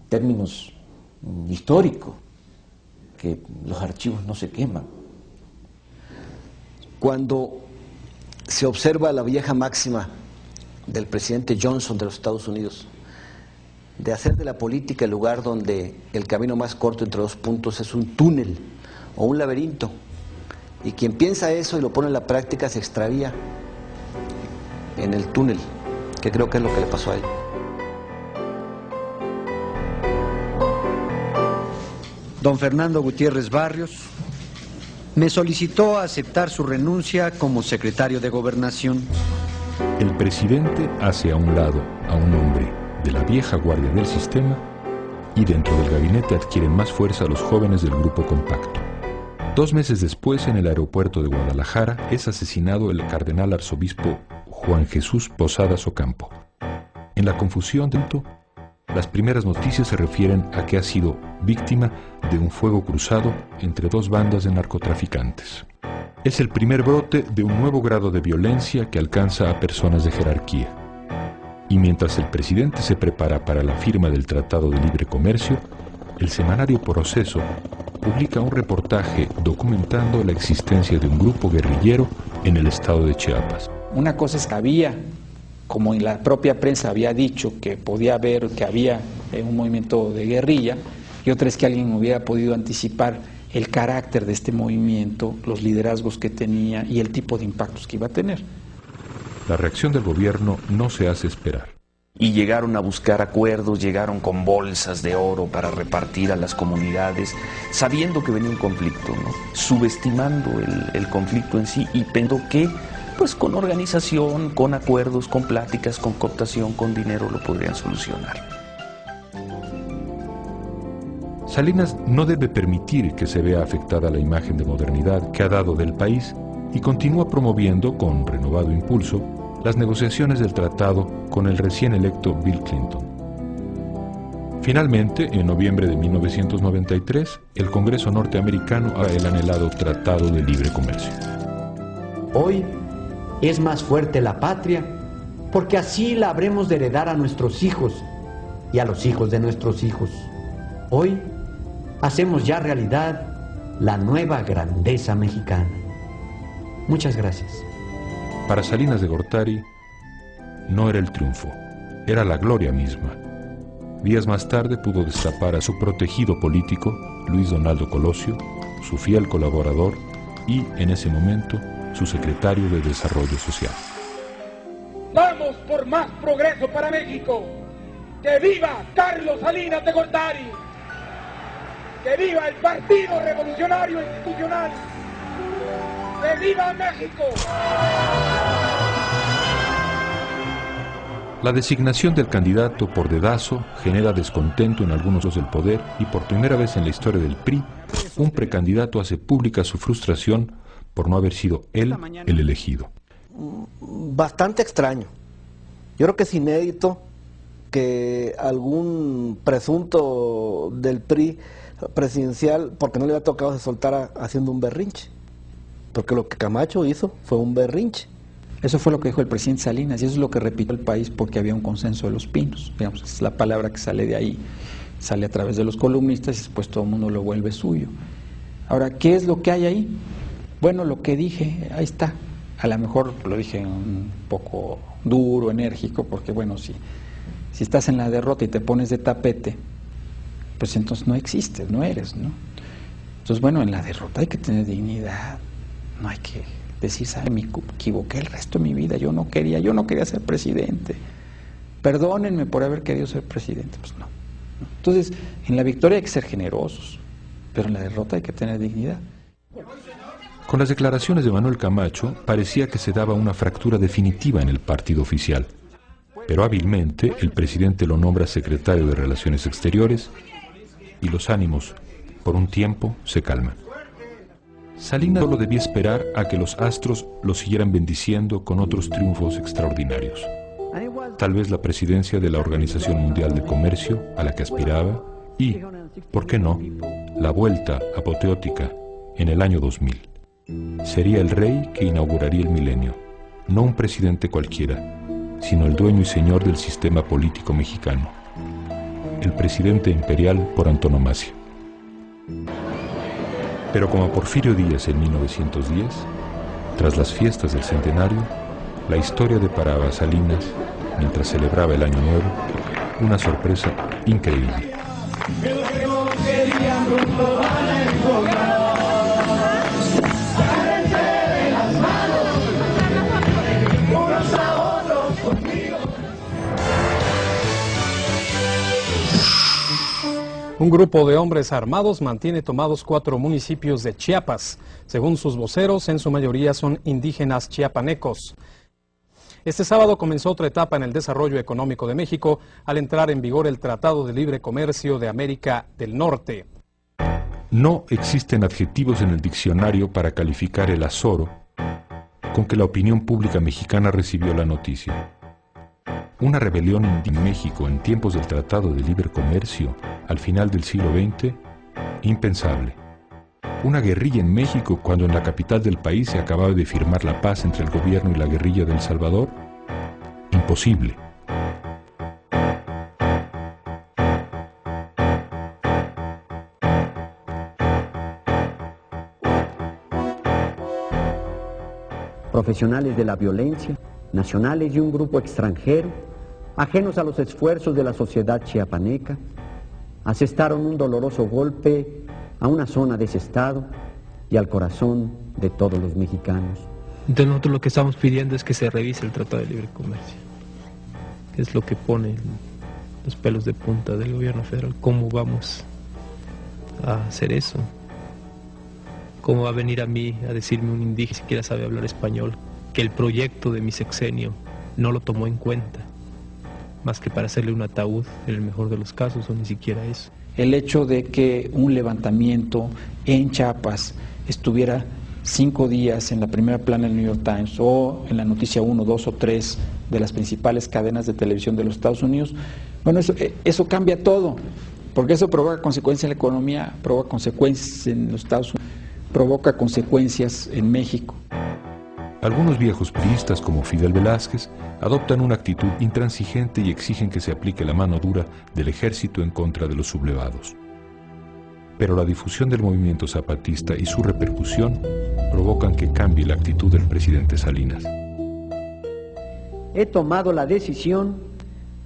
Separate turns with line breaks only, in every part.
términos históricos, que los archivos no se queman.
Cuando se observa la vieja máxima del presidente Johnson de los Estados Unidos, de hacer de la política el lugar donde el camino más corto entre dos puntos es un túnel o un laberinto, y quien piensa eso y lo pone en la práctica se extravía en el túnel, que creo que es lo que le pasó a él.
Don Fernando Gutiérrez Barrios me solicitó aceptar su renuncia como secretario de Gobernación.
El presidente hace a un lado a un hombre de la vieja guardia del sistema y dentro del gabinete adquieren más fuerza los jóvenes del Grupo Compacto. 2 meses después, en el aeropuerto de Guadalajara, es asesinado el cardenal arzobispo Juan Jesús Posadas Ocampo. En la confusión del las primeras noticias se refieren a que ha sido víctima de un fuego cruzado entre 2 bandas de narcotraficantes. Es el primer brote de un nuevo grado de violencia que alcanza a personas de jerarquía. Y mientras el presidente se prepara para la firma del Tratado de Libre Comercio, el semanario Proceso publica un reportaje documentando la existencia de un grupo guerrillero en el estado de Chiapas.
Una cosa es que había, como en la propia prensa había dicho, que podía haber, que había un movimiento de guerrilla, y otra es que alguien hubiera podido anticipar el carácter de este movimiento, los liderazgos que tenía y el tipo de impactos que iba a tener.
La reacción del gobierno no se hace esperar.
Y llegaron a buscar acuerdos, llegaron con bolsas de oro para repartir a las comunidades, sabiendo que venía un conflicto, ¿no? Subestimando el conflicto en sí y pensando que pues con organización, con acuerdos, con pláticas, con cooptación, con dinero lo podrían solucionar.
Salinas no debe permitir que se vea afectada la imagen de modernidad que ha dado del país y continúa promoviendo con renovado impulso las negociaciones del tratado con el recién electo Bill Clinton. Finalmente, en noviembre de 1993, el Congreso norteamericano hará el anhelado Tratado de Libre Comercio.
Hoy es más fuerte la patria porque así la habremos de heredar a nuestros hijos y a los hijos de nuestros hijos. Hoy hacemos ya realidad la nueva grandeza mexicana. Muchas gracias.
Para Salinas de Gortari no era el triunfo, era la gloria misma. Días más tarde pudo destapar a su protegido político, Luis Donaldo Colosio, su fiel colaborador y, en ese momento, su secretario de Desarrollo Social.
¡Vamos por más progreso para México! ¡Que viva Carlos Salinas de Gortari! ¡Que viva el Partido Revolucionario Institucional! ¡Que viva México!
La designación del candidato por dedazo genera descontento en algunos del poder y por primera vez en la historia del PRI, un precandidato hace pública su frustración por no haber sido él el elegido.
Bastante extraño. Yo creo que es inédito que algún presunto del PRI presidencial, porque no le había tocado, se soltara haciendo un berrinche. Porque lo que Camacho hizo fue un berrinche.
Eso fue lo que dijo el presidente Salinas y eso es lo que repitió el país porque había un consenso de los pinos. Digamos, es la palabra que sale de ahí, sale a través de los columnistas y después todo el mundo lo vuelve suyo. Ahora, ¿qué es lo que hay ahí? Bueno, lo que dije, ahí está. A lo mejor lo dije un poco duro, enérgico, porque bueno, si estás en la derrota y te pones de tapete, pues entonces no existes, no eres, ¿no? Entonces, bueno, en la derrota hay que tener dignidad, no hay que decir, ¿sabe? Me equivoqué el resto de mi vida, yo no quería ser presidente. Perdónenme por haber querido ser presidente. Pues no. Entonces, en la victoria hay que ser generosos, pero en la derrota hay que tener dignidad.
Con las declaraciones de Manuel Camacho, parecía que se daba una fractura definitiva en el partido oficial. Pero hábilmente, el presidente lo nombra secretario de Relaciones Exteriores y los ánimos, por un tiempo, se calman. Salinas solo debía esperar a que los astros lo siguieran bendiciendo con otros triunfos extraordinarios. Tal vez la presidencia de la Organización Mundial de Comercio, a la que aspiraba, y, ¿por qué no?, la vuelta apoteótica en el año 2000. Sería el rey que inauguraría el milenio, no un presidente cualquiera, sino el dueño y señor del sistema político mexicano. el presidente imperial por antonomasia. Pero como a Porfirio Díaz en 1910, tras las fiestas del centenario, la historia deparaba a Salinas, mientras celebraba el Año Nuevo, una sorpresa increíble.
Un grupo de hombres armados mantiene tomados 4 municipios de Chiapas. Según sus voceros, en su mayoría son indígenas chiapanecos. Este sábado comenzó otra etapa en el desarrollo económico de México al entrar en vigor el Tratado de Libre Comercio de América del Norte.
No existen adjetivos en el diccionario para calificar el azoro con que la opinión pública mexicana recibió la noticia. Una rebelión en México en tiempos del Tratado de Libre Comercio al final del siglo XX, impensable. Una guerrilla en México cuando en la capital del país se acababa de firmar la paz entre el gobierno y la guerrilla de El Salvador, imposible.
Profesionales de la violencia, nacionales y un grupo extranjero, ajenos a los esfuerzos de la sociedad chiapaneca, asestaron un doloroso golpe a una zona de ese estado y al corazón de todos los mexicanos.
Entonces nosotros lo que estamos pidiendo es que se revise el Tratado de Libre Comercio, que es lo que pone los pelos de punta del gobierno federal. ¿Cómo vamos a hacer eso? ¿Cómo va a venir a mí a decirme un indígena, si siquiera sabe hablar español, que el proyecto de mi sexenio no lo tomó en cuenta, más que para hacerle un ataúd en el mejor de los casos, o ni siquiera eso?
El hecho de que un levantamiento en Chiapas estuviera 5 días en la primera plana del New York Times o en la noticia 1, 2 o 3 de las principales cadenas de televisión de los Estados Unidos, bueno, eso cambia todo, porque eso provoca consecuencias en la economía, provoca consecuencias en los Estados Unidos, provoca consecuencias en México.
Algunos viejos priistas como Fidel Velázquez adoptan una actitud intransigente y exigen que se aplique la mano dura del ejército en contra de los sublevados. Pero la difusión del movimiento zapatista y su repercusión provocan que cambie la actitud del presidente Salinas.
He tomado la decisión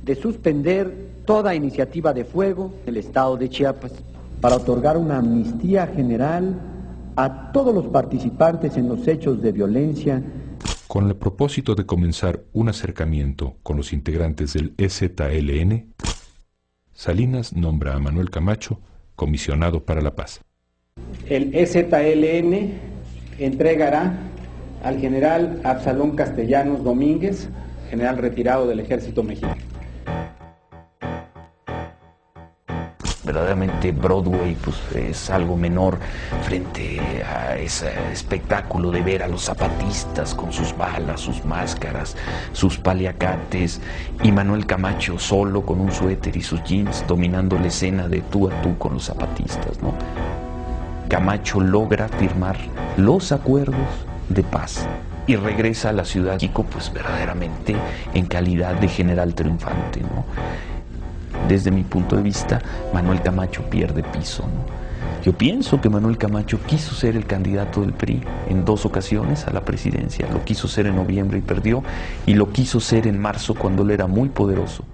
de suspender toda iniciativa de fuego en el estado de Chiapas para otorgar una amnistía general a todos los participantes en los hechos de violencia.
Con el propósito de comenzar un acercamiento con los integrantes del EZLN, Salinas nombra a Manuel Camacho comisionado para la paz.
El EZLN entregará al general Absalón Castellanos Domínguez, general retirado del Ejército Mexicano.
Verdaderamente Broadway pues, es algo menor frente a ese espectáculo de ver a los zapatistas con sus balas, sus máscaras, sus paliacates, y Manuel Camacho solo con un suéter y sus jeans dominando la escena de tú a tú con los zapatistas, ¿no? Camacho logra firmar los acuerdos de paz y regresa a la ciudad de México pues verdaderamente en calidad de general triunfante, ¿no? Desde mi punto de vista, Manuel Camacho pierde piso, ¿no? Yo pienso que Manuel Camacho quiso ser el candidato del PRI en 2 ocasiones a la presidencia. Lo quiso ser en noviembre y perdió, y lo quiso ser en marzo cuando él era muy poderoso